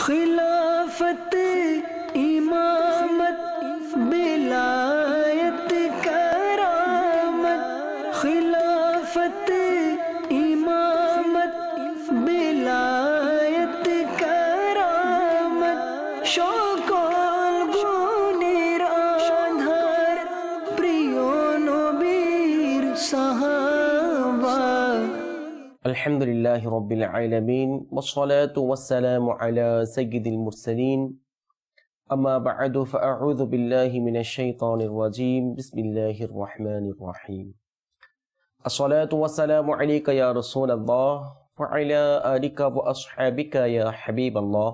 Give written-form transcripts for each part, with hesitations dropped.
खिलाफत इमामत बिलायत करामत, खिलाफत इमामत बिलायत करामत, সকল গুণের আধার প্রিয় নবীর সাহাবা। الحمد لله رب العالمين والصلاة والسلام على سيد المرسلين أما بعد فأعوذ بالله من الشيطان الرجيم بسم الله الرحمن الرحيم الصلاة والسلام عليك يا رسول الله وعلى آلك وأصحابك يا حبيب الله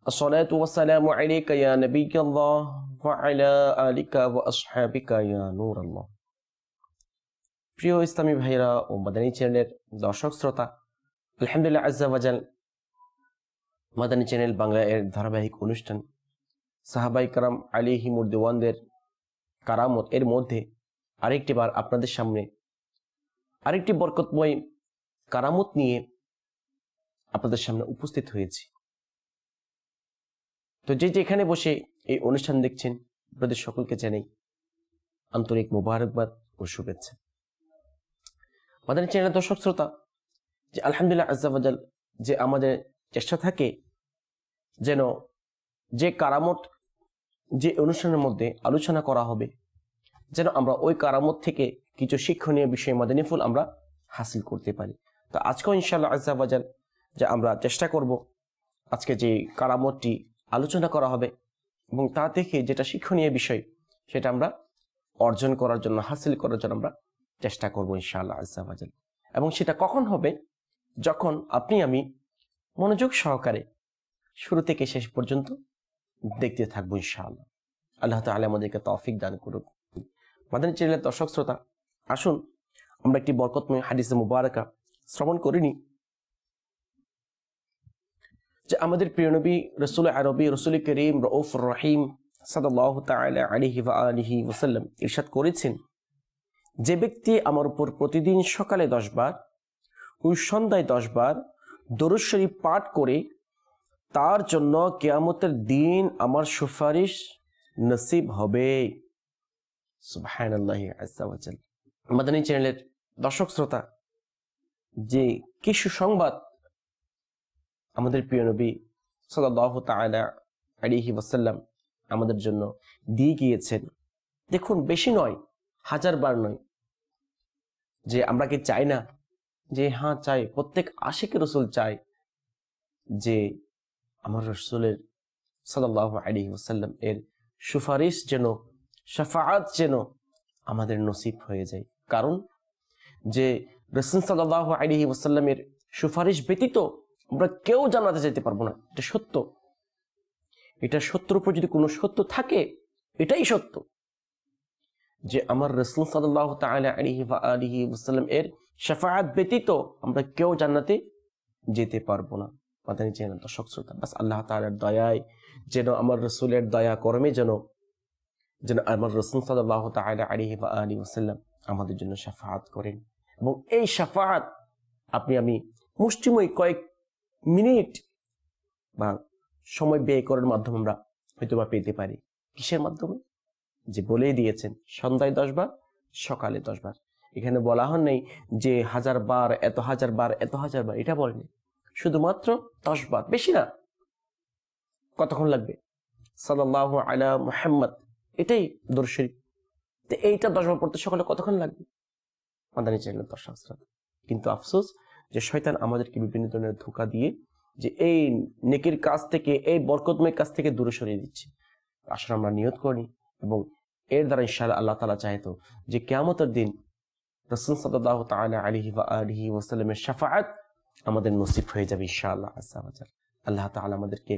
الصلاة والسلام عليك يا نبي الله وعلى آلك وأصحابك يا نور الله। প্রিয় ইসলামী ভাইরা ও মাদানী চ্যানেলের দর্শক শ্রোতা, আলহামদুলিল্লাহ আজ্জা ওয়াজাল মাদানী চ্যানেল বাংলা এর ধারাবাহিক অনুষ্ঠান সাহাবাই কারাম আলাইহিমুর দিওয়ানদের কারামত এর মধ্যে আরেকটি বার আপনাদের সামনে আরেকটি বরকতময় কারামত নিয়ে আপনাদের সামনে উপস্থিত হয়েছি। তো যে যেখানে বসে এই অনুষ্ঠান দেখছেন আপনাদের সকলকে জানাই আন্তরিক মোবারকবাদ ও শুভেচ্ছা। মাদানী চ্যানেলের দর্শক শ্রোতা, যে আলহামদুলিল্লাহ আজ্জা ওয়াজাল যে আমাদের চেষ্টা থাকে যেন যে কারামত যে অনুষ্ঠানের মধ্যে আলোচনা করা হবে যেন আমরা ওই কারামত থেকে কিছু শিক্ষণীয় বিষয় মাদানীফুল আমরা হাসিল করতে পারি। তো আজকেও ইনশাআল্লাহ আজ্জা ওয়াজাল যে আমরা চেষ্টা করব আজকে যে কারামতটি আলোচনা করা হবে এবং তা থেকে যেটা শিক্ষণীয় বিষয় সেটা আমরা অর্জন করার জন্য হাসিল করার জন্য আমরা চেষ্টা করবো ইনশাআল্লাহ আজ্জা ওয়াজাল। এবং সেটা কখন হবে? যখন আপনি আমি মনোযোগ সহকারে শুরু থেকে শেষ পর্যন্ত দেখতে থাকবো ইনশাআল্লাহ। আল্লাহ তাআলা আমাদেরকে তৌফিক দান করুক। মাদানী চ্যানেলের দর্শক শ্রোতা, আসুন আমরা একটি বরকতময় হাদিসে মুবারাকা শ্রবণ করিনি যে আমাদের প্রিয় নবী রাসূল আরবি রাসূল করিম রউফুর রহিম সাল্লাল্লাহু তাআলা আলাইহি ওয়া আলিহি ওয়াসাল্লাম ইরশাদ করেছেন, যে ব্যক্তি আমার উপর প্রতিদিন সকালে 10 বার ও সন্ধ্যায় 10 বার দরুদ শরীফ পাঠ করে তার জন্য কিয়ামতের দিন আমার সুপারিশ নসিব হবে। সুবহানাল্লাহি আজ্জা ওয়া জাল। মাদানী চ্যানেলের দর্শক শ্রোতা, যে কি সুসংবাদ আমাদের প্রিয় নবী সাল্লাল্লাহু তাআলা আলাইহি ওয়াসাল্লাম আমাদের জন্য দিয়ে গিয়েছেন। দেখুন, বেশি নয়, 1000 বার নয়। যে আমরা কি চাই না যে হ্যাঁ চাই, প্রত্যেক আশিকে রসুল চাই যে আমার রসুলের সাল্লাল্লাহু আলাইহি ওয়াসাল্লাম এর সুপারিশ যেন শাফাআত যেন আমাদের নসিব হয়ে যায়। কারণ যে রাসূল সাল্লাল্লাহু আলাইহি ওয়াসাল্লামের সুপারিশ ব্যতীত আমরা কেউ জান্নাতে যেতে পারবো না। এটা সত্য। এটা সত্যের উপর যদি কোনো সত্য থাকে এটাই সত্য যে আমার রাসূল সাল্লাল্লাহু তাআলা আলাইহি ওয়া আলিহি ওয়াসাল্লাম এর শাফাআত ব্যতীত আমরা কেউ জান্নাতে যেতে পারবো না। মাদানী চ্যানেল দর্শক শ্রোতা, বাস আল্লাহ তাআলার দয়ায় যেন আমার রাসূলের দয়া কর্মে যেন আমার রাসূল সাল্লাল্লাহু তাআলা আলাইহি ওয়া আলিহি ওয়াসাল্লাম আমাদের জন্য শাফাআত করেন এবং এই শাফাআত আপনি আমি মুষ্টিময় কয়েক মিনিট বা সময় ব্যয় করার মাধ্যমে আমরা হয়তোবা পেতে পারি। কিসের মাধ্যমে? যে বলেই দিয়েছেন সন্ধ্যায় 10 বার সকালে 10 বার। এখানে বলা হন নাই যে 1000 বার এত 1000 বার এত 1000 বার, এটা বলেনি। শুধুমাত্র 10 বার, বেশি না। কতক্ষণ লাগবে? সাল্লাল্লাহু আলা মুহাম্মদ, এটাই দরুদ শরীফ। তো এইটা 10 বার পড়তে সকালে কতক্ষণ লাগবে? মাদানী চ্যানেলের দর্শক শ্রোতা, কিন্তু আফসোস যে শয়তান আমাদেরকে বিভিন্ন ধরনের ধোঁকা দিয়ে যে এই নেকির কাজ থেকে এই বরকতময় কাজ থেকে দূরে সরিয়ে দিচ্ছে। আসলে আমরা নিয়ত করি এবং এর দ্বারা ইনশাআল্লাহ আল্লাহ তাআলা চাইতো যে কিয়ামতের দিন রাসূল সাল্লাল্লাহু তাআলা আলাইহি ওয়া আলিহি ওয়াসাল্লামের শাফাআত আমাদের নসিব হয়ে যাবে ইনশাআল্লাহ আজ্জা ওয়া জাল। আল্লাহ তাআলা আমাদেরকে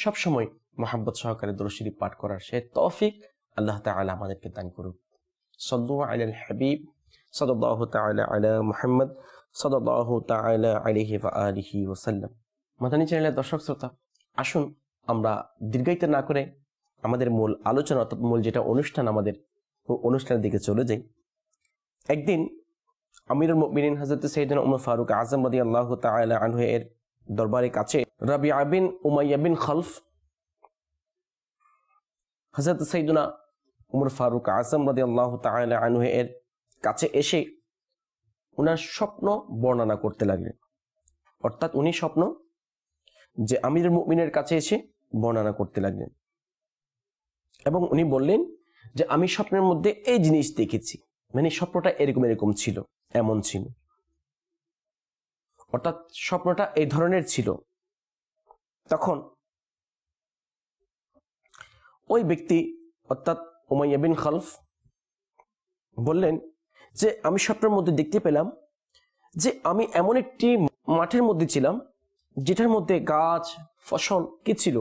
সব সময় মহব্বত সহকারে দরুদ শরীফ পাঠ করার সে তৌফিক আল্লাহ তাআলা আমাদেরকে দান করুক। সাল্লু আলাল হাবিব সাল্লাল্লাহু তাআলা আলা মুহাম্মদ সাল্লাল্লাহু তাআলা আলাইহি ওয়া আলিহি ওয়াসাল্লাম। মাদানী চ্যানেলের দর্শক শ্রোতা, আসুন আমরা দীর্ঘায়িত না করে আমাদের মূল আলোচনা অর্থাৎ মূল যেটা অনুষ্ঠান আমাদের অনুষ্ঠানের দিকে চলে যাই। একদিন আমিরুল মুমিনিন হযরত সাইয়েদনা উমর ফারুক আযম রাদিয়াল্লাহু তাআলা আনহু এর দরবারের কাছে রাবিআ বিন উমাইয়া বিন খালফ হযরত সাইয়্যিদুনা উমর ফারুক আযম রাদিয়াল্লাহু তাআলা আনহু এর কাছে এসে ওনার স্বপ্ন বর্ণনা করতে লাগলেন। অর্থাৎ উনি স্বপ্ন যে আমিরুল মুমিনের কাছে এসে বর্ণনা করতে লাগলেন এবং উনি বললেন যে আমি স্বপ্নের মধ্যে এই জিনিস দেখেছি, মানে স্বপ্নটা এরকম এরকম ছিল, এমন ছিল, অর্থাৎ স্বপ্নটা এই ধরনের ছিল। তখন ওই ব্যক্তি অর্থাৎ উমাইয়া বিন খালফ বললেন যে আমি স্বপ্নের মধ্যে দেখতে পেলাম যে আমি এমন একটি মাঠের মধ্যে ছিলাম যেটার মধ্যে গাছ ফসল কি ছিল,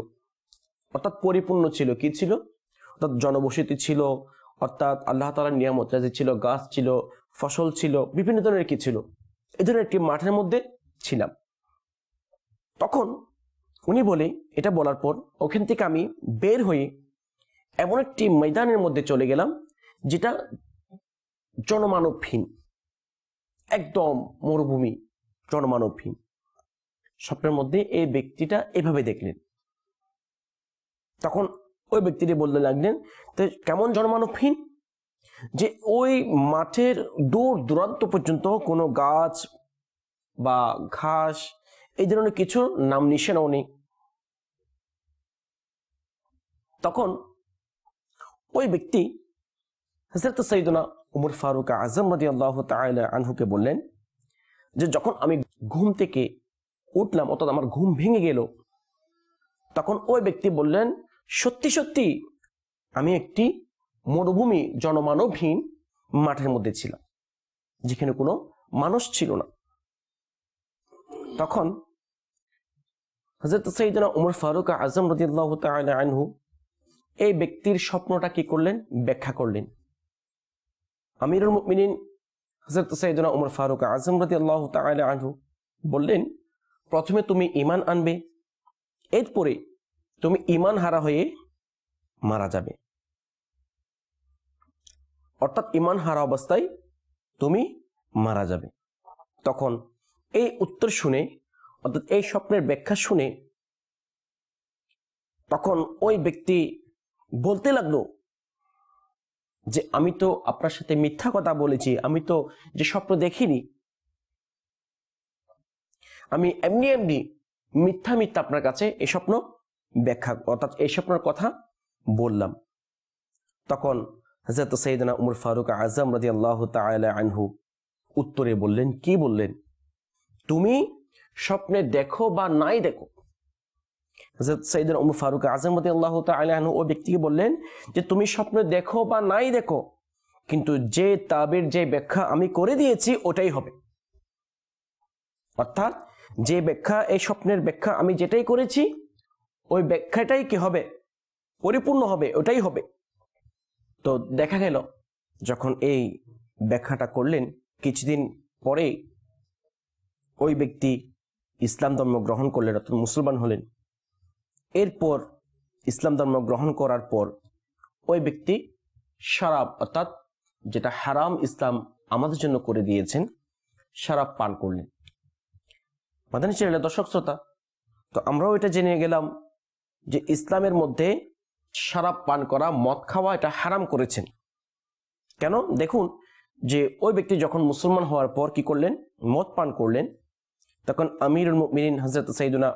অর্থাৎ পরিপূর্ণ ছিল। কি ছিল? অর্থাৎ জনবসতি ছিল, অর্থাৎ আল্লাহ তাআলার নিয়ামত রাজি ছিল, গাছ ছিল, ফসল ছিল, বিভিন্ন ধরনের কি ছিল, এই ধরনের একটি মাঠের মধ্যে ছিলাম। তখন উনি বলে, এটা বলার পর ওখান থেকে আমি বের হয়ে এমন একটি ময়দানের মধ্যে চলে গেলাম যেটা জনমানবহীন, একদম মরুভূমি, জনমানবহীন। স্বপ্নের মধ্যে এই ব্যক্তিটা এভাবে দেখলেন। তখন ওই ব্যক্তিটি বলতে লাগলেন, তো কেমন জনমানবহীন? যে ওই মাঠের দূর দূরান্ত পর্যন্ত কোনো গাছ বা ঘাস এই ধরনের কিছু নাম নিশানাও নেই। তখন ওই ব্যক্তি হযরত সাইয়্যিদুনা উমর ফারুক আযম রাদিয়াল্লাহু তাআলা আনহুকে বললেন যে যখন আমি ঘুম থেকে উঠলাম, অর্থাৎ আমার ঘুম ভেঙে গেল, তখন ওই ব্যক্তি বললেন, সত্যি সত্যি আমি একটি মরুভূমি জনমানবহীন মাঠের মধ্যে ছিলাম যেখানে কোনো মানুষ ছিল না। তখন হযরত সাইয়্যিদুনা উমর ফারুক আযম রাদিয়াল্লাহু তাআলা আনহু এই ব্যক্তির স্বপ্নটা কি করলেন? ব্যাখ্যা করলেন। আমিরুল মুমিনিন হযরত সাইয়্যিদুনা উমর ফারুক আযম রাদিয়াল্লাহু তাআলা আনহু বললেন, প্রথমে তুমি ঈমান আনবে, এরপরে তুমি ঈমান হারা হয়ে মারা যাবে, অর্থাৎ ঈমান হারা অবস্থায় তুমি মারা যাবে। তখন এই উত্তর শুনে, অর্থাৎ এই স্বপ্নের ব্যাখ্যা শুনে, তখন ওই ব্যক্তি বলতে লাগলো যে আমি তো আপনার সাথে মিথ্যা কথা বলেছি, আমি তো যে স্বপ্ন দেখিনি, আমি এমনি এমনি মিথ্যা মিথ্যা আপনার কাছে এই স্বপ্ন ব্যাখ্যা, অর্থাৎ এই স্বপ্নের কথা বললাম। তখন হযরত সাইয়্যিদুনা উমর ফারুক আযম রাদিয়াল্লাহু তাআলা আনহু উত্তরে বললেন, কি বললেন? তুমি স্বপ্নে দেখো বা নাই দেখো, হযরত সাইয়্যিদুনা উমর ফারুক আযম রাদিয়াল্লাহু তাআলা আনহু ওই ব্যক্তিকে বললেন যে তুমি স্বপ্নে দেখো বা নাই দেখো, কিন্তু যে তাবির, যে ব্যাখ্যা আমি করে দিয়েছি ওটাই হবে। অর্থাৎ যে ব্যাখ্যা, এই স্বপ্নের ব্যাখ্যা আমি যেটাই করেছি ওই ব্যাখ্যাটাই কি হবে? পরিপূর্ণ হবে, ওটাই হবে। তো দেখা গেল যখন এই ব্যাখ্যাটা করলেন, কিছুদিন পরে ওই ব্যক্তি ইসলাম ধর্ম গ্রহণ করলেন, অর্থাৎ মুসলমান হলেন। এরপর ইসলাম ধর্ম গ্রহণ করার পর ওই ব্যক্তি শরাব, অর্থাৎ যেটা হারাম ইসলাম আমাদের জন্য করে দিয়েছেন, শরাব পান করলেন। মাদানী চ্যানেলের দর্শক শ্রোতা, তো আমরাও এটা জেনে গেলাম যে ইসলামের মধ্যে শরাব পান করা, মদ খাওয়া এটা হারাম করেছেন। কেন? দেখুন যে ওই ব্যক্তি যখন মুসলমান হওয়ার পর কি করলেন? মদ পান করলেন। তখন আমিরুল মুমিনিন হযরত সাইয়্যিদুনা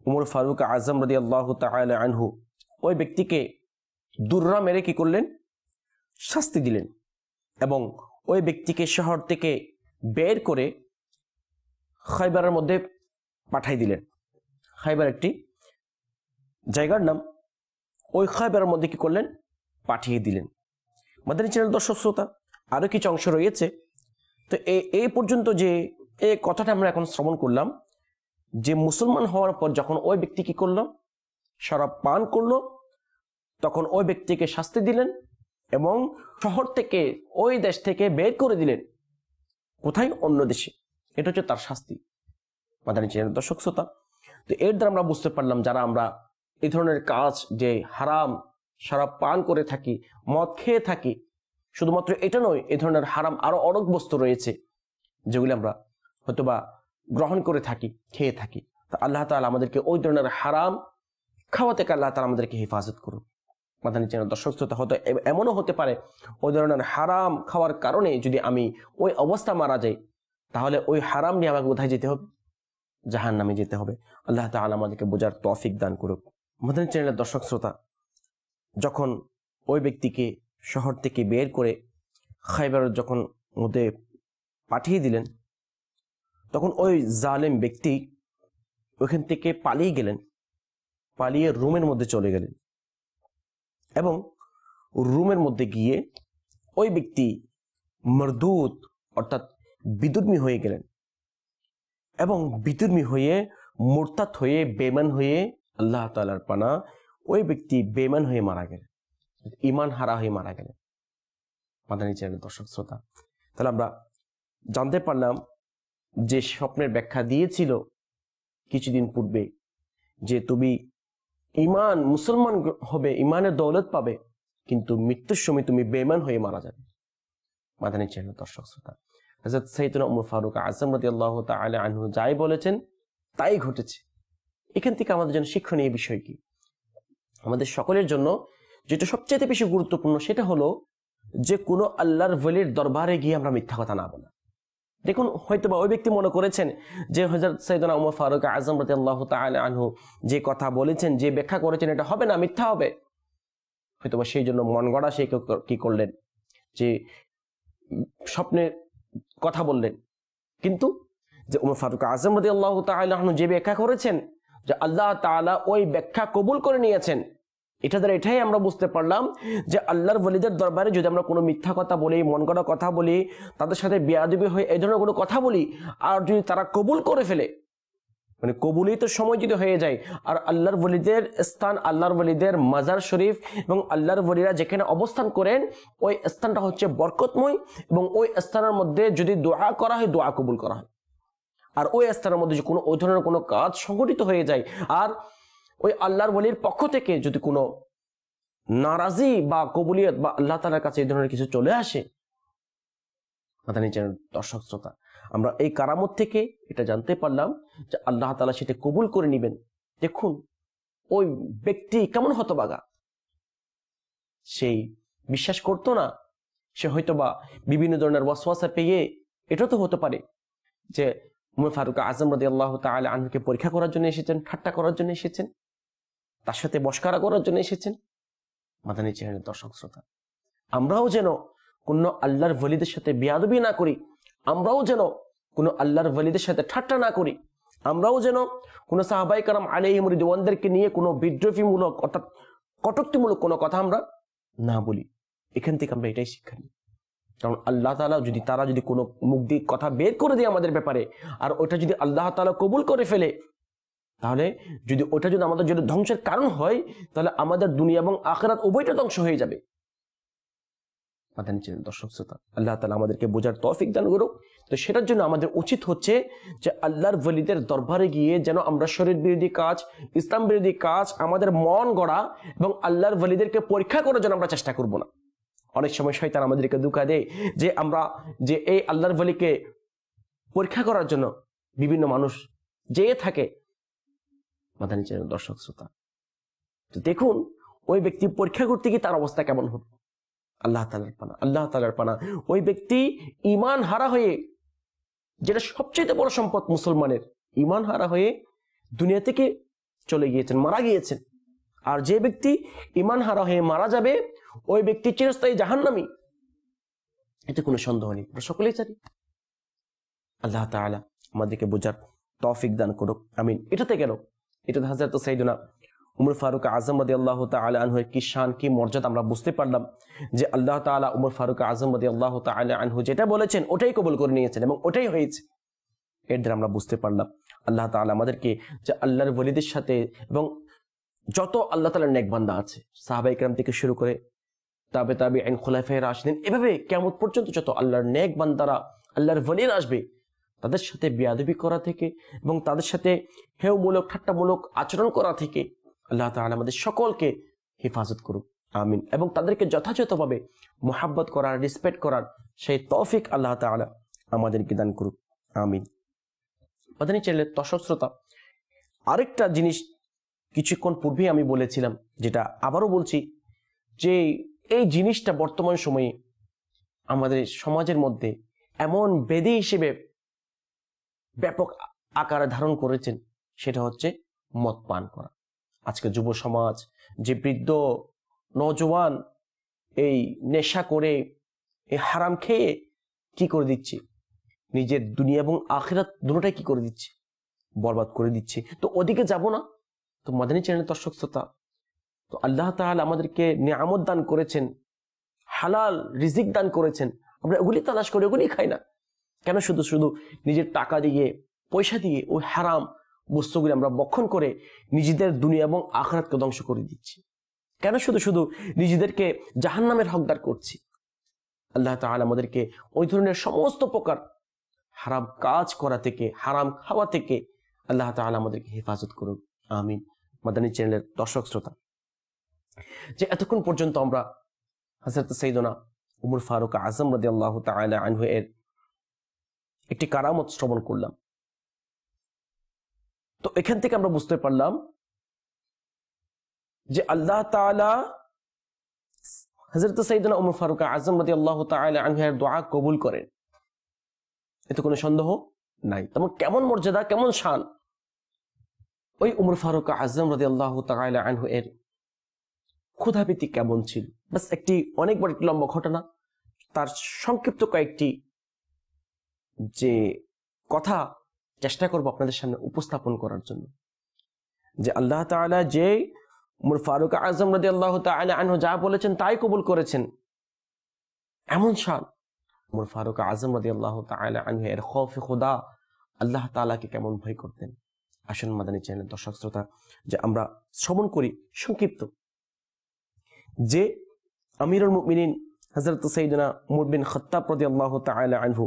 উমর ফারুক আযম রাদিয়াল্লাহু তাআলা আনহু ওই ব্যক্তিকে দুররা মেরে কি করলেন? শাস্তি দিলেন এবং ওই ব্যক্তিকে শহর থেকে বের করে খাইবারের মধ্যে পাঠাই দিলেন। খাইবার একটি জায়গার নাম, ওই খাইবারের মধ্যে কি করলেন? পাঠিয়ে দিলেন। মাদানী চ্যানেল দর্শক শ্রোতা, আরো কিছু অংশ রয়েছে। তো এই পর্যন্ত যে এই কথাটা আমরা এখন শ্রবণ করলাম, যে মুসলমান হওয়ার পর যখন ওই ব্যক্তি কি করলো? শরাব পান করলো, তখন ওই ব্যক্তিকে শাস্তি দিলেন এবং শহর থেকে, ওই দেশ থেকে বের করে দিলেন। কোথায়? অন্য দেশে। এটা হচ্ছে তার শাস্তি। মাদানী চ্যানেল দর্শক শ্রোতা, তো এর দ্বারা আমরা বুঝতে পারলাম যারা আমরা এই ধরনের কাজ, যে হারাম শরাব পান করে থাকি, মদ খেয়ে থাকি, শুধুমাত্র এটা নয়, এই ধরনের হারাম আরো অনেক বস্তু রয়েছে যেগুলি আমরা হয়তোবা গ্রহণ করে থাকি, খেয়ে থাকি। তা আল্লাহ তাআলা আমাদেরকে ওই ধরনের হারাম খাওয়া থেকে আল্লাহ তাআলা আমাদেরকে হেফাজত করুন। মাদানী চ্যানেল দর্শক শ্রোতা, হয়তো এমনও হতে পারে ওই ধরনের হারাম খাওয়ার কারণে যদি আমি ওই অবস্থা মারা যাই, তাহলে ওই হারাম নিয়ে আমাকে কোথায় যেতে হবে? জাহান্নামে যেতে হবে। আল্লাহ তাআলা আমাদেরকে বোঝার তৌফিক দান করুক। মাদানী চ্যানেলের দর্শক শ্রোতা, যখন ওই ব্যক্তিকে শহর থেকে বের করে খাইবারের যখন মধ্যে পাঠিয়ে দিলেন, তখন ওই জালেম ব্যক্তি ওইখান থেকে পালিয়ে গেলেন, পালিয়ে রুমের মধ্যে চলে গেলেন এবং রুমের মধ্যে গিয়ে ওই ব্যক্তি মরদুদ অর্থাৎ বিদুর্মী হয়ে গেলেন এবং বিদুর্মী হয়ে মুরতাদ হয়ে বেঈমান হয়ে, আল্লাহ তাআলার পানা, ওই ব্যক্তি বেঈমান হয়ে মারা গেলেন, ঈমান হারা হয়ে মারা গেলেন। মাদানী চ্যানেল দর্শক শ্রোতা, তাহলে আমরা জানতে পারলাম যে স্বপ্নের ব্যাখ্যা দিয়েছিল কিছুদিন পূর্বে যে তুমি ঈমান মুসলমান হবে, ঈমানের দৌলত পাবে, কিন্তু মৃত্যুর সময় তুমি বেঈমান হয়ে মারা যাবে। মাদানী চ্যানেল দর্শক শ্রোতা, হযরত সাইয়েদনা ওমর ফারুক আযম রাদিয়াল্লাহু তাআলা আনহু যাই বলেছেন তাই ঘটেছে। এখান থেকে আমাদের জন্য শিক্ষণীয় বিষয় কি? আমাদের সকলের জন্য যেটা সবচেয়ে বেশি গুরুত্বপূর্ণ সেটা হলো যে কোনো আল্লাহর ওলির দরবারে গিয়ে আমরা মিথ্যা কথা না বলা। দেখুন, হয়তোবা ওই ব্যক্তি মনে করেছেন যে হযরত সাইয়েদনা ওমর ফারুক আযম রাদিয়াল্লাহু তাআলা আনহু যে কথা বলেছেন, যে ব্যাখ্যা করেছেন, এটা হবে না, মিথ্যা হবে। হয়তোবা সেই জন্য মন গড়া সে কি করলেন, যে স্বপ্নের কথা বললেন। কিন্তু যে ওমর ফারুক আযম রাদিয়াল্লাহু তাআলা আনহু যে ব্যাখ্যা করেছেন, যে আল্লাহ তাআলা ওই ব্যাখ্যা কবুল করে নিয়েছেন, এটা দ্বারা এটাই আমরা বুঝতে পারলাম যে আল্লাহর ওলিদের দরবারে যদি আমরা কোনো মিথ্যা কথা বলি, মন গড়া কথা বলি, তাদের সাথে বেয়াদবি হয়ে এই ধরনের কোনো কথা বলি, আর যদি তারা কবুল করে ফেলে, মানে কবুলিতের সময় যদি হয়ে যায়, আর আল্লাহর ওলিদের স্থান, আল্লাহর ওলিদের মাজার শরীফ এবং আল্লাহর ওলিরা যেখানে অবস্থান করেন ওই স্থানটা হচ্ছে বরকতময়, এবং ওই স্থানের মধ্যে যদি দোয়া করা হয়, দোয়া কবুল করা হয়। আর ওই স্থানের মধ্যে কোনো ওই ধরনের কোনো কাজ সংঘটিত হয়ে যায়, আর ওই আল্লাহর ওলির পক্ষ থেকে যদি কোনো নারাজি বা কবুলিয়ত বা আল্লাহ তাআলার কাছে এই ধরনের কিছু চলে আসে, মাদানী চ্যানেল দর্শক শ্রোতা, আমরা এই কারামত থেকে এটা জানতে পারলাম যে আল্লাহ তাআলা সেটা কবুল করে নেবেন। দেখুন ওই ব্যক্তি কেমন হতবাগা, সেই বিশ্বাস করতো না, সে হয়তোবা বিভিন্ন ধরনের ওয়াসওয়াসা পেয়ে, এটা তো হতে পারে যে ওমর ফারুক আযম রাদিয়াল্লাহু তাআলা আনহুকে পরীক্ষা করার জন্য এসেছেন, ঠাট্টা করার জন্য এসেছেন, তার সাথে মশকরা করার জন্য এসেছেন। মাদানী চ্যানেলের দর্শক শ্রোতা, আমরাও যেন কোনো আল্লাহর ওলিদের সাথে বেয়াদবি না করি, আমরাও যেন কোনো আল্লাহর ওলিদের সাথে ঠাট্টা না করি, আমরাও যেন কোনো সাহাবায়ে কেরাম আলাইহিম রিদওয়ানদেরকে নিয়ে কোনো বিদ্রোহীমূলক অর্থাৎ কটূক্তিমূলক কোনো কথা আমরা না বলি। এখান থেকে আমরা এটাই শিক্ষা নিই। কারণ আল্লাহ তাআলা যদি তারা যদি কোনো মুখ দিয়ে কথা বের করে দেয় আমাদের ব্যাপারে, আর ওটা যদি আল্লাহ তাআলা কবুল করে ফেলে, তাহলে যদি ওটা যদি আমাদের জন্য ধ্বংসের কারণ হয়, তাহলে আমাদের দুনিয়া এবং আখিরাত উভয়টা ধ্বংস হয়ে যাবে। মাদানী চ্যানেল দর্শক শ্রোতা, আল্লাহ তাআলা আমাদেরকে বোঝার তৌফিক দান করুক। তো সেটার জন্য আমাদের উচিত হচ্ছে যে আল্লাহর ওলিদের দরবারে গিয়ে যেন আমরা শরীয়ত বিরোধী কাজ, ইসলাম বিরোধী কাজ, আমাদের মন গড়া এবং আল্লাহর ওলিদেরকে পরীক্ষা করার জন্য আমরা চেষ্টা করব না। অনেক সময় শয়তান আমাদেরকে ধোঁকা দেয় যে আমরা যে এই আল্লাহর ওলিকে পরীক্ষা করার জন্য বিভিন্ন মানুষ যেয়ে থাকে। মাদানী চ্যানেল দর্শক শ্রোতা, তো দেখুন ওই ব্যক্তি পরীক্ষা করতে গিয়ে তার অবস্থা কেমন হবে। আল্লাহ তাআলার পানা, আল্লাহ তাআলার পানা, ওই ব্যক্তি ঈমান হারা হয়ে, যেটা সবচেয়ে বড় সম্পদ মুসলমানের, ঈমান হারা হয়ে দুনিয়া থেকে চলে গিয়েছেন, মারা গিয়েছেন। আর যে ব্যক্তি ঈমান হারা হয়ে মারা যাবে ওই ব্যক্তি চিরস্থায়ী জাহান্নামী, এতে কোনো সন্দেহ নেই, আমরা সকলেই জানি। আল্লাহ তাআলা আমাদেরকে বোঝার তৌফিক দান করুক, আমিন। এটাতে গেল, এটা হযরত সাইয়েদনা ওমর ফারুক আযম রাদিয়াল্লাহু তাআলা আনহু কি শান, কি মর্যাদা আমরা বুঝতে পারলাম যে আল্লাহ তাআলা ওমর ফারুক আযম রাদিয়াল্লাহু তাআলা আনহু যেটা বলেছেন ওটাই কবুল করে নিয়েছেন এবং ওটাই হয়েছে। এর দ্বারা আমরা বুঝতে পারলাম আল্লাহ তাআলা আমাদেরকে যে আল্লাহর ওলিদের সাথে এবং যত আল্লাহ তাআলার নেক বান্দা আছে, সাহাবায়ে কেরাম থেকে শুরু করে তাবেঈন, খুলাফায়ে রাশিদিন, এভাবে কিয়ামত পর্যন্ত যত আল্লাহর নেক বান্দারা, আল্লাহর ওলিরা আসবে, তাদের সাথে বেয়াদবি করা থেকে এবং তাদের সাথে হেয়মূলক, ঠাট্টামূলক আচরণ করা থেকে আল্লাহ তাআলা আমাদের সকলকে হেফাজত করুক, আমিন। এবং তাদেরকে যথাযথভাবে মুহাব্বত করার, রেসপেক্ট করার সেই তৌফিক আল্লাহ তাআলা আমাদেরকে দান করুক, আমিন। মাদানী চ্যানেলের দর্শক শ্রোতা, আরেকটা জিনিস কিছুক্ষণ পূর্বেই আমি বলেছিলাম, যেটা আবারও বলছি, যে এই জিনিসটা বর্তমান সময়ে আমাদের সমাজের মধ্যে এমন ব্যাধি হিসেবে ব্যাপক আকার ধারণ করেছেন, সেটা হচ্ছে মদ পান করা। আজকে যুব সমাজ, যে বৃদ্ধ নওজোয়ান এই নেশা করে, এই হারাম খেয়ে কি করে দিচ্ছে, নিজের দুনিয়া এবং আখিরাত দুটোটাই কি করে দিচ্ছে, বরবাদ করে দিচ্ছে। তো ওদিকে যাব না। তো মাদানী চ্যানেলের দর্শক শ্রোতা, তো আল্লাহ তাআলা আমাদেরকে নিয়ামত দান করেছেন, হালাল রিজিক দান করেছেন, আমরা ওগুলি তালাশ করে ওগুলি খাই না কেন? শুধু শুধু নিজের টাকা দিয়ে, পয়সা দিয়ে ওই হারাম বস্তুগুলি আমরা বক্ষণ করে নিজেদের দুনিয়া এবং আখিরাতকে ধ্বংস করে দিচ্ছি কেন? শুধু শুধু নিজেদেরকে জাহান্নামের হকদার করছি। আল্লাহ তাআলা আমাদেরকে ওই ধরনের সমস্ত প্রকার হারাম কাজ করা থেকে, হারাম খাওয়া থেকে আল্লাহ তাআলা আমাদেরকে হেফাজত করুন, আমিন। মাদানী চ্যানেলের দর্শক শ্রোতা, যে এতক্ষণ পর্যন্ত আমরা হযরত সাইয়েদনা উমর ফারুক আযম রাদিয়াল্লাহু তাআলা আনহু এর একটি কারামত শ্রবণ করলাম। তো এখান থেকে আমরা বুঝতে পারলাম যে আল্লাহ তাআলা হযরত সাইয়েদনা উমর ফারুক আযম রাদিয়াল্লাহু তাআলা আনহু এর দোয়া কবুল করেন, এতে কোনো সন্দেহ নাই। তেমন কেমন মর্যাদা, কেমন শান ওই উমর ফারুক আযম রাদিয়াল্লাহু তাআলা আনহু এর ক্ষুধাবৃত্তি কেমন ছিল। বাস একটি অনেক বড় একটি লম্বা ঘটনা, তার সংক্ষিপ্ত কয়েকটি যে কথা চেষ্টা করব আপনাদের সামনে উপস্থাপন করার জন্য। যে আল্লাহ তাআলা যে উমর ফারুক আযম রাদিয়াল্লাহু তাআলা আনহু যা বলেছেন তাই কবুল করেছেন, এমন শান উমর ফারুক আযম রাদিয়াল্লাহু তাআলা আনহু এর খৌফে খুদা, আল্লাহ তাআলাকে কেমন ভয় করতেন। আসুন মাদানী চ্যানেলের দর্শক শ্রোতা, যে আমরা শ্রবণ করি সংক্ষিপ্ত, যে আমিরুল মুমিনিন হযরত সাইয়েদনা উমর বিন খাত্তাব রাদিয়াল্লাহু তাআলা আনহু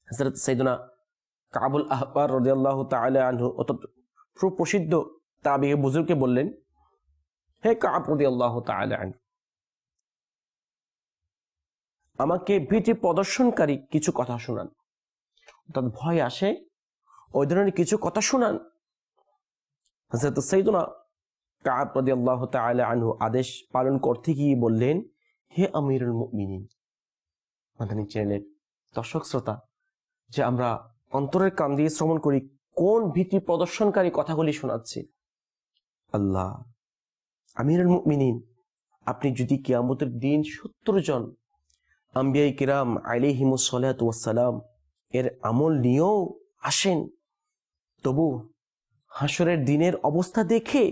হযরত সাইয়েদনা কাবুল আহবার রাদিয়াল্লাহু তাআলা আনহু অত প্রসিদ্ধ তাবিঈ বুজুর্গকে বললেন, হে কাব রাদিয়াল্লাহু তাআলা আনহু, আমাকে ভীতি প্রদর্শনকারী কিছু কথা শোনান। অর্থাৎ ভয় আসে ওই ধরনের কিছু কথা শোনান। হযরত সাইয়েদনা কাব রাদিয়াল্লাহু তাআলা আনহু আদেশ পালন করতে গিয়ে বললেন, হে আমিরুল মুমিনিন। মাদানী চ্যানেলের দর্শক শ্রোতা, যে আমরা অন্তরের কান দিয়ে শ্রবণ করি কোন ভীতি প্রদর্শনকারী কথাগুলি শোনাচ্ছে। আল্লাহ, আমিরুল মুমিনিন, আপনি যদি কিয়ামতের দিন 70 জন আম্বিয়া কিরাম আলাইহিমুস সালাতু ওয়াস সালাম এর আমল নিয়েও আসেন, তবু হাসরের দিনের অবস্থা দেখে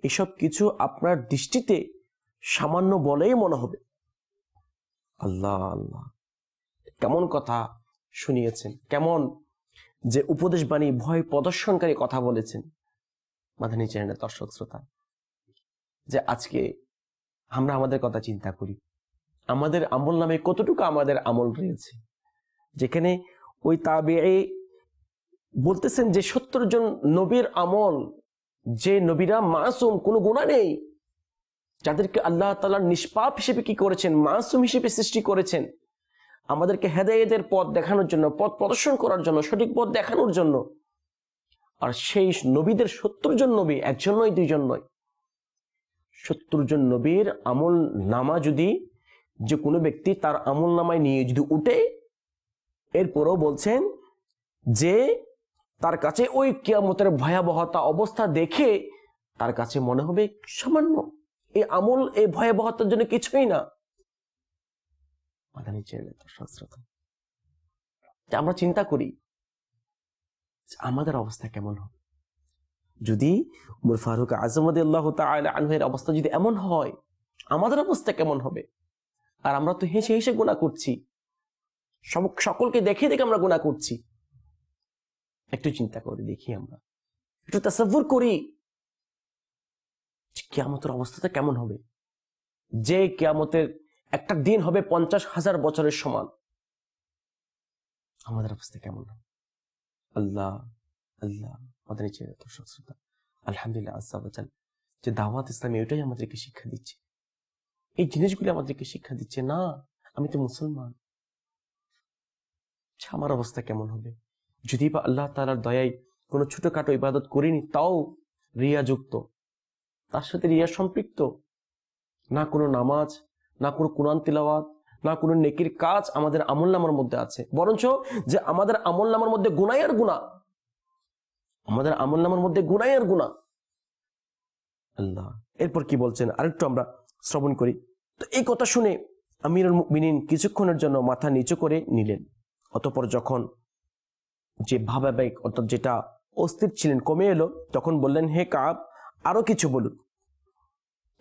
এসব কিছু আপনার দৃষ্টিতে সামান্য বলেই মনে হবে। আল্লাহ আল্লাহ, কেমন কথা শুনিয়েছেন, কেমন যে উপদেশ বাণী ভয় প্রদর্শনকারী কথা বলেছেন। মাদানী চ্যানেলের দর্শক শ্রোতা, যে আজকে আমরা আমাদের কথা চিন্তা করি, আমাদের আমল নামে কতটুকু আমাদের আমল রয়েছে, যেখানে ওই তাবেঈ বলতেছেন যে 70 জন নবীর আমল, যে নবীরা মাসুম, কোনো গুনাহ নেই, যাদেরকে আল্লাহ তাআলা নিষ্পাপ হিসেবে কি করেছেন, মাসুম হিসেবে সৃষ্টি করেছেন, আমাদেরকে হেদায়েতের পথ দেখানোর জন্য, পথ প্রদর্শন করার জন্য, সঠিক পথ দেখানোর জন্য। আর সেই নবীদের 70 জন নবী, একজন নয়, দুইজন নয়, 70 জন নবীর আমল নামা যদি যে কোনো ব্যক্তি তার আমল নামায় নিয়ে যদি উঠে, এরপরও বলছেন যে তার কাছে ওই কিয়ামতের ভয়াবহতা অবস্থা দেখে তার কাছে মনে হবে সামান্য, এই আমল এই ভয়াবহতার জন্য কিছুই না। মাদানী চ্যানেলের দর্শক শ্রোতা, আমরা চিন্তা করি আমাদের অবস্থা কেমন হবে যদি উমর ফারুক আযম রাদিয়াল্লাহু তাআলা আনহু এর অবস্থা যদি এমন হয়, আমাদের অবস্থা কেমন হবে? আর আমরা তো হেসে হেসে গুনাহ করছি, সকলকে দেখে দেখে আমরা গুনাহ করছি। একটু চিন্তা করে দেখি, আমরা একটু তাসাব্বুর করি কিয়ামতের অবস্থাটা কেমন হবে। যে কিয়ামতের একটা দিন হবে 50,000 বছরের সমান, আমাদের অবস্থা কেমন হবে? আল্লাহ আল্লাহ, মাদানী চ্যানেলের দর্শক শ্রোতা, আলহামদুলিল্লাহ আজ্জা ওয়া জাল, যে দাওয়াত ইসলামী এটাই আমাদেরকে শিক্ষা দিচ্ছে, এই জিনিসগুলি আমাদেরকে শিক্ষা দিচ্ছে। না, আমি তো মুসলমান, আমার অবস্থা কেমন হবে যদি বা আল্লাহ তাআলার দয়ায় কোনো ছোটখাটো ইবাদত করিনি, তাও রিয়া যুক্ত, তার সাথে রিয়া সম্পৃক্ত, না কোনো নামাজ, না কোনো কুরআন তিলাওয়াত, না কোনো নেকির কাজ আমাদের আমলনামার মধ্যে আছে, বরঞ্চ যে আমাদের আমলনামার মধ্যে গুনাহ আর গুনাহ, আমাদের আমলনামার মধ্যে গুনাহ আর গুনাহ। আল্লাহ এরপর কি বলছেন আরেকটু আমরা শ্রবণ করি। তো এই কথা শুনে আমিরুল মুমিনিন কিছুক্ষণের জন্য মাথা নিচু করে নিলেন। অতঃপর যখন যে ভাবাবেগ অর্থাৎ যেটা অস্থির ছিলেন কমে এলো, তখন বললেন, হে কাব, আরো কিছু বলুন।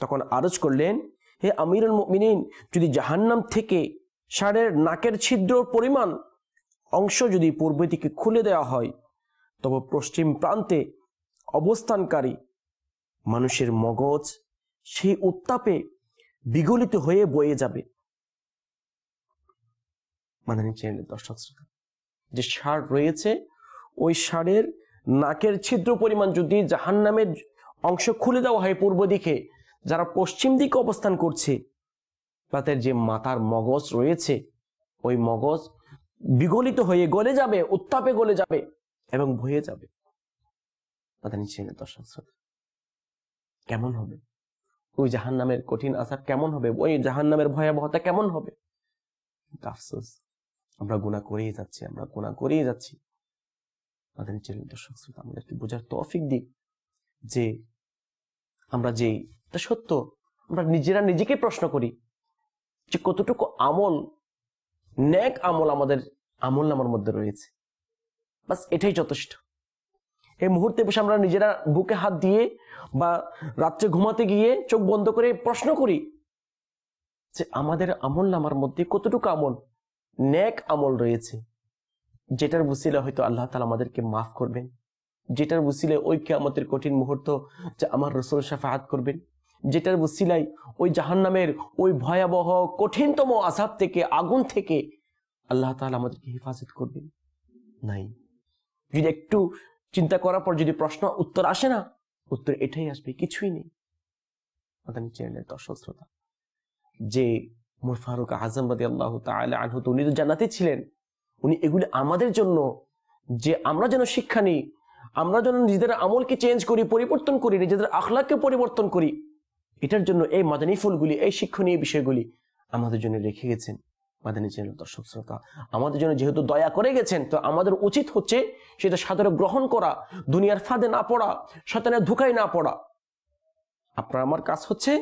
তখন আরজ করলেন, হে আমিরুল মুমিনিন, যদি জাহান্নাম থেকে ষাঁড়ের নাকের ছিদ্র পরিমাণ অংশ যদি পূর্ব দিকে খুলে দেওয়া হয়, তবে পশ্চিম প্রান্তে অবস্থানকারী মানুষের মগজ সেই উত্তাপে বিগলিত হয়ে বয়ে যাবে। মাদানী চ্যানেলের দর্শক শ্রোতা, যে ষাঁড় রয়েছে, ওই ষাঁড়ের নাকের ছিদ্র পরিমাণ যদি জাহান্নামের অংশ খুলে দেওয়া হয় পূর্ব দিকে, যারা পশ্চিম দিকে অবস্থান করছে, তাদের যে মাথার মগজ রয়েছে, ওই মগজ বিগলিত হয়ে গলে যাবে, উত্তাপে গলে যাবে এবং বয়ে যাবে। মাদানী চ্যানেলের দর্শক শ্রোতা, কেমন হবে ওই জাহান্নামের কঠিন আযাব, কেমন হবে ওই জাহান্নামের ভয়াবহতা, কেমন হবে? আফসোস, আমরা গুনাহ করেই যাচ্ছি, আমরা গুনাহ করেই যাচ্ছি। মাদানী চ্যানেলের দর্শক শ্রোতা, আমাদেরকে বোঝার তৌফিক দিক যে আমরা যে এটা সত্য, আমরা নিজেরা নিজেকে প্রশ্ন করি যে কতটুকু আমল, নেক আমল আমাদের আমলনামার মধ্যে রয়েছে। বাস এটাই যথেষ্ট। এই মুহূর্তে বসে আমরা নিজেরা বুকে হাত দিয়ে বা রাত্রে ঘুমাতে গিয়ে চোখ বন্ধ করে প্রশ্ন করি যে আমাদের আমলনামার মধ্যে কতটুকু আমল, নেক আমল রয়েছে, যেটার উসিলা হয়তো আল্লাহ তাআলা আমাদেরকে মাফ করবেন, যেটার উসিলে ওই কিয়ামতের কঠিন মুহূর্ত যে আমার রাসূল শাফাআত করবেন, যেটার উসিলায় ওই জাহান্নামের ওই ভয়াবহ কঠিনতম আযাব থেকে, আগুন থেকে আল্লাহ তাআলা আমাদেরকে হেফাজত করবেন। নাই। যদি একটু চিন্তা করার পর যদি প্রশ্ন উত্তর আসে না, উত্তর এটাই আসবে, কিছুই নেই। মাদানী চ্যানেলের দর্শক শ্রোতা, যে উমর ফারুক আযম রাদিয়াল্লাহু তাআলা আনহু, উনি তো জান্নাতে ছিলেন, উনি এগুলি আমাদের জন্য, যে আমরা যেন শিক্ষা নিই, আমরা যেন নিজেদের আমলকে চেঞ্জ করি, পরিবর্তন করি, নিজেদের আখলাককে পরিবর্তন করি, এটার জন্য এই মাদানী ফুলগুলি, এই শিক্ষণীয় বিষয়গুলি আমাদের জন্য রেখে গেছেন। মাদানী চ্যানেল দর্শক শ্রোতা, আমাদের জন্য যেহেতু দয়া করে গেছেন, তো আমাদের উচিত হচ্ছে সেটা সাদরে গ্রহণ করা, দুনিয়ার ফাঁদে না পড়া, শয়তানের ধোঁকায় না পড়া। আপনার আমার কাজ হচ্ছে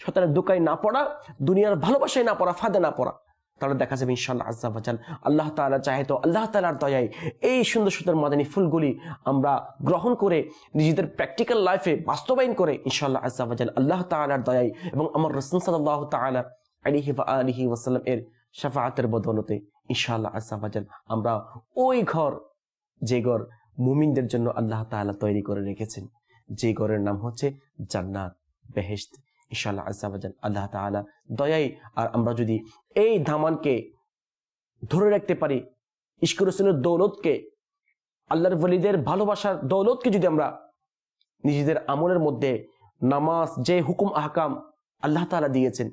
শয়তানের ধোঁকায় না পড়া, দুনিয়ার ভালোবাসায় না পড়া, ফাঁদে না পড়া। তাহলে দেখা যাবে ইনশাআল্লাহ আজ্জা ওয়া জাল, আল্লাহ তাআলা চাহে তো আল্লাহ তাআলার দয়ায় এই সুন্দর সুন্দর মাদানী ফুলগুলি আমরা গ্রহণ করে নিজেদের প্র্যাকটিক্যাল লাইফে বাস্তবায়ন করে ইনশাআল্লাহ আজ্জা ওয়া জাল আল্লাহ তাআলার দয়ায় এবং আমার রাসূল সাল্লাল্লাহু তাআলা আলাইহি ওয়া আলিহি ওয়াসাল্লাম এর শাফাআতের বদৌলতে ইনশাআল্লাহ আজ্জা ওয়া জাল আমরা ওই ঘর, যে ঘর মুমিনদের জন্য আল্লাহ তাআলা তৈরি করে রেখেছেন, যে ঘরের নাম হচ্ছে জান্নাত, বেহেশত, ইনশাআল্লাহ আজ্জা ওয়া জাল আল্লাহ তাআলা দয়ায়। আর আমরা যদি এই দামানকে ধরে রাখতে পারি, ইশক রাসূলের দৌলতকে, আল্লাহর ওলিদের ভালোবাসার দৌলতকে যদি আমরা নিজেদের আমলের মধ্যে, নামাজ, যে হুকুম আহকাম আল্লাহ তাআলা দিয়েছেন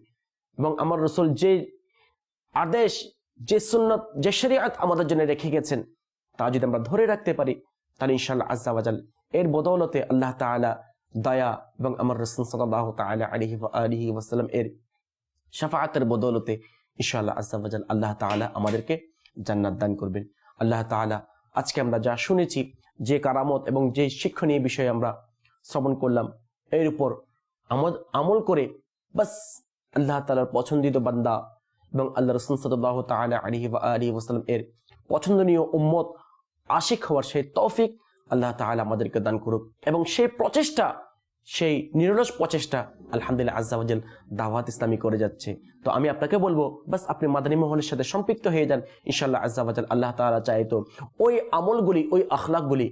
এবং আমার রাসূল যে আদেশ, যে সুন্নাত, যে শরীয়ত আমাদের জন্য রেখে গেছেন, তা যদি আমরা ধরে রাখতে পারি, তাহলে ইনশাআল্লাহ আজ্জা ওয়া জাল এর বদৌলতে আল্লাহ তাআলা দয়া এবং আমার রাসূল সাল্লাল্লাহু তাআলা আলাইহি ওয়া আলিহি ওয়াসাল্লাম এর শাফাআতের বদৌলতে ইনশাআল্লাহ আজ্জা ওয়া জাল আল্লাহ তাআলা আমাদেরকে জান্নাত দান করবেন। আল্লাহ তাআলা আজকে আমরা যা শুনেছি, যে কারামত এবং যে শিক্ষণীয় বিষয় আমরা শ্রবণ করলাম, এর উপর আমল করে বাস আল্লাহ তাআলার পছন্দিত বান্দা এবং আল্লাহ রাসূল সাল্লাল্লাহু তাআলা আলাইহি ওয়া আলিহি ওয়াসাল্লাম এর পছন্দনীয় উম্মত, আশিক হওয়ার সেই তৌফিক আল্লাহ তাআলা আমাদেরকে দান করুক। এবং সেই প্রচেষ্টা, সেই নিরলস প্রচেষ্টা আলহামদুলিল্লাহ আজ্জা ওয়া জাল দাওয়াত ইসলামী করে যাচ্ছে। তো আমি আপনাকে বলবো, বাস আপনি মাদানী মহলের সাথে সম্পৃক্ত হয়ে যান ইনশাআল্লাহ আজ্জা ওয়া জাল। আল্লাহ তাআলা চায় তো ওই আমলগুলি, ওই আখলাকগুলি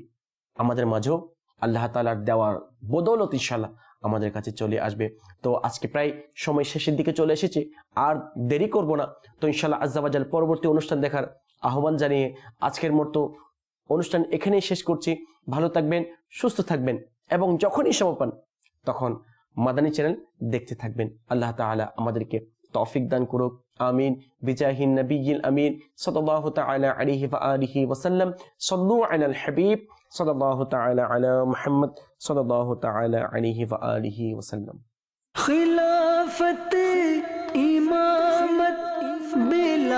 আমাদের মাঝেও আল্লাহ তাআলার দেওয়ার বদৌলত ইনশাআল্লাহ আমাদের কাছে চলে আসবে। তো আজকে প্রায় সময় শেষের দিকে চলে এসেছে, আর দেরি করব না। তো ইনশাআল্লাহ আজ্জা ওয়া জাল পরবর্তী অনুষ্ঠান দেখার আহ্বান জানিয়ে আজকের মতো অনুষ্ঠান এখানেই শেষ করছি। ভালো থাকবেন, সুস্থ থাকবেন এবং যখনই সময় পান তখন মাদানী চ্যানেল দেখতে থাকবেন। আল্লাহ তাআলা আমাদেরকে তৌফিক দান করুক। آمين بجاه النبي الأمين صلى الله تعالى عليه وآله وسلم صلوا على الحبيب صلى الله تعالى على محمد صلى الله تعالى عليه وآله وسلم خلافت إمامت بلا